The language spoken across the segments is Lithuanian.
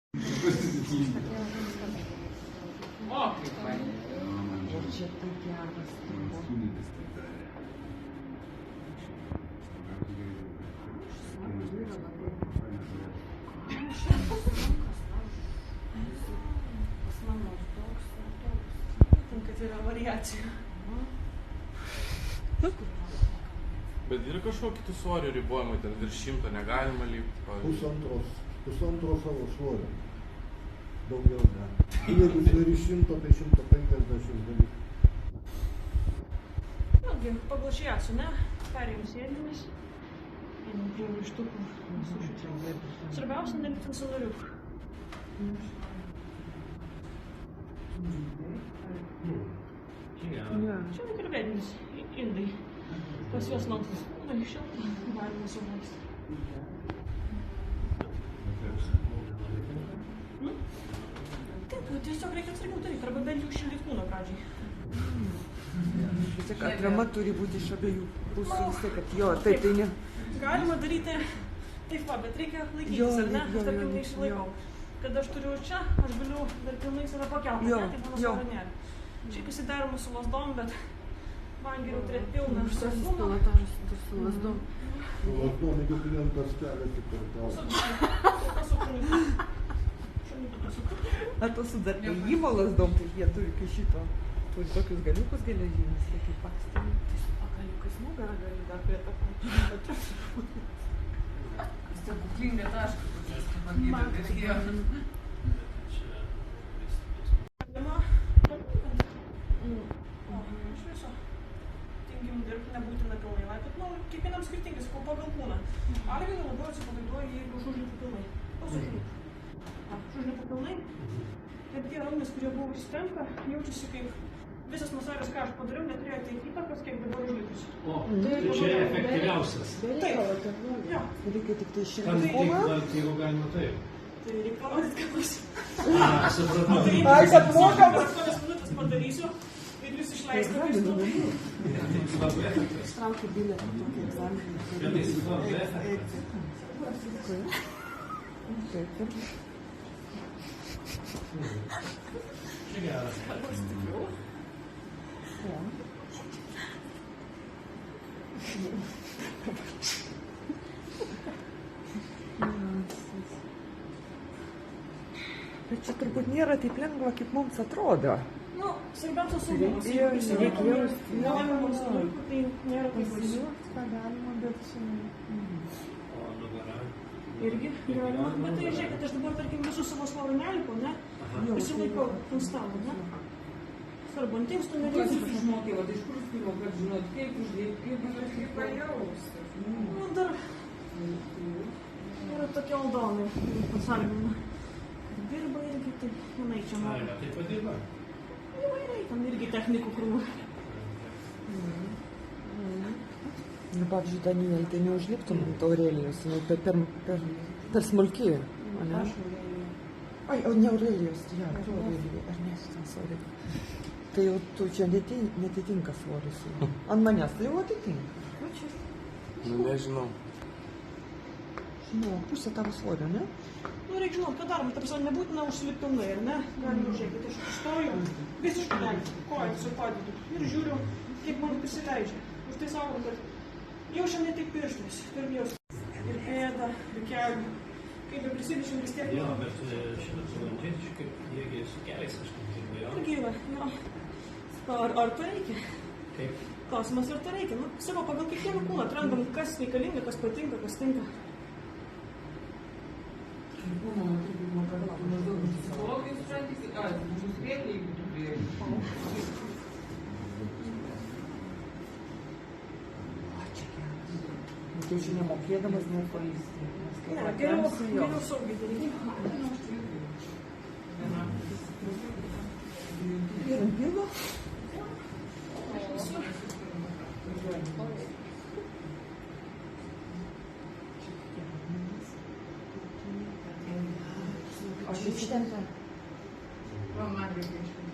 O, kaip fainai. Ir čia tai geras. Kad yra variacija. Bet yra kažkokie kitų svorio ribojimai, ten virš 100 negalima lipti, pavyzdžiui. Pusantro savo svorio. Daugiau ne. Jeigu sveri 100, tai 150 dalykai. Vėlgi, pagal šiacių, ne? Perėjom sėdėmis. Einam prie raištukų. Svarbiausia, nelikti ant sąnariukų. Čia nekalbėtinis indai. Pas juos lankstus. Na, šilta, galima suvokti. Taip, tiesiog reikia atsargiau daryti, arba bent jau šildyt kūną pradžiai. Vis tiek atrama turi būti iš abiejų pusių, vis tiek, kad jo, taip, tai ne. Galima daryti taip va, bet reikia laikytis, ar ne? Aš tarkim neišsilaikau. Kad aš turiu čia, aš galiu dar pilnai save pakelti, ne? Tai mano svorio nėra. Šiaip įsidaroma su lasdom, bet man geriau turėti pilną saugumo. Su lasdom. Su lasdom, jeigu klientas kelia tik per galvą. A to su dar įjimo lasdom, tai jie turi kai šito. Turi tokius galiukus geležinius, tai kaip pakstai. Tai su pagaliukais nugarą gali dar prie tą patį. Stebuklingą tašką, kuris pagydė regioną. Iš viso. Tingim dirbti, nebūtina pilnai laipot. Nu, kiekvienam skirtingai, sakau, pagal kūną. Algiui labiau atsipalaiduoja, jeigu aš užlipu pilnai. Užlipu pilnai. Ir tie raumenys, kurie buvo užsitempę, jaučiasi kaip visas masažas, ką aš padariau, neturėjo tiek įtakos, kiek dabar užlipus. O, tai čia efektyviausias. Taip. Jo. Reikia tik tai Kam šildyt tik, kūną. jeigu galima taip. Tai reikia parodyti, kad aš... Supratau. Ai, kad moka. 8 minutės padarysiu ir jūs išleisite vaistų. Labai efektas. Traukiu bilietą tokį egzaminą. Bet tai labai efektas. Taip. Čia geras. Bet čia turbūt nėra taip lengva, kaip mums atrodo. Nu, svarbiausia saugumas. Reikia jausti. Nelaimė sąlygų, tai nėra taip baisu. Ką galima, bet čia... O nugara. Irgi galima. Bet tai žiūrėkit, aš dabar, tarkim, visus savo svorį nelipu, ne? Prisilaikau ant stalo, ne? Svarbu, ant inkstų nereikia. Išmokė, o iš kur spimo, kad žinot, kaip uždėti, kaip pajausti. Nu, dar yra tokie aldonai, pasargina. Dirba irgi, tai manai čia Ai, moka. tai padirba. Įvairiai, ten irgi technikų krūvų. Nu, pavyzdžiui, Daniel, tai neužliptum ant Aurelijos, nu, per smulki, o ne? Ai, o ne Aurelijos, ja, Aurelijos, Ernestas, Aurelijos. Tai jau tu čia netitinka svoris. Ant manęs tai jau atitinka. Va čia. Nu, nežinau. Nu, pusė tavo svorio, ne? Nu, reikia žinot, ką darom. Ta prasme, nebūtina užsilipti pilnai, ar ne? Galima žiūrėkit, aš stoju, visiškai leidžiu, koją tiesiog padedu ir žiūriu, kiek man prisileidžia. Už tai savo, kad jaučiam ne tik pirštais, turim jausti ir pėdą, ir kelių. Kaip be prisidėčiam vis tiek. Jo, bet šitą sulančietiškai, jeigu su keliais kažkaip dirba, jo. Irgi yra, jo. Ar to reikia? Kaip? Klausimas, ar to reikia? Nu, savo, pagal kiekvieną kūną atrandam, kas reikalinga, kas patinka, kas tinka. Būna, kad maždaug psichologijos sprendys, būtų spėti, jeigu tu prieš. Tu čia nemokėdamas nepalysti. Ne, geriau saugiai daryti. Ir ant pilvo? Aš ištempę. Va, man reikia ištempę.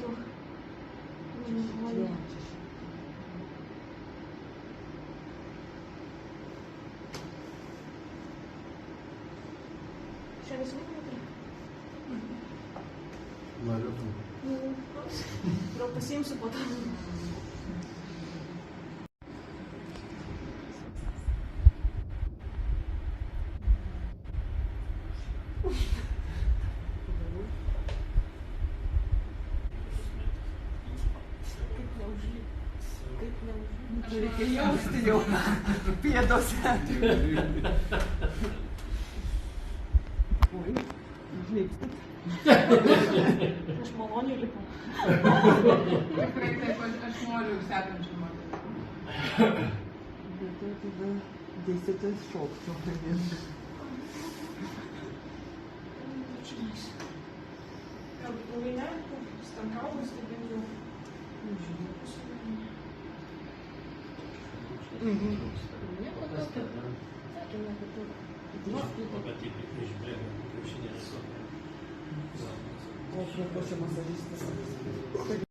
būtų. Šiandien smagiai. Norėtum. Gal pasiimsiu po to. Reikia jausti jau pėdose. Oi, užlipti. Aš maloniai lipu. Tikrai taip, aš noriu ir sekančių moterų. Bet tai tada dėstytojas šoktų. Gal ilgai ne, stankaujas, tai bent jau. Nieko tokio. Sakėme, kad tu. O, kokia masažistas.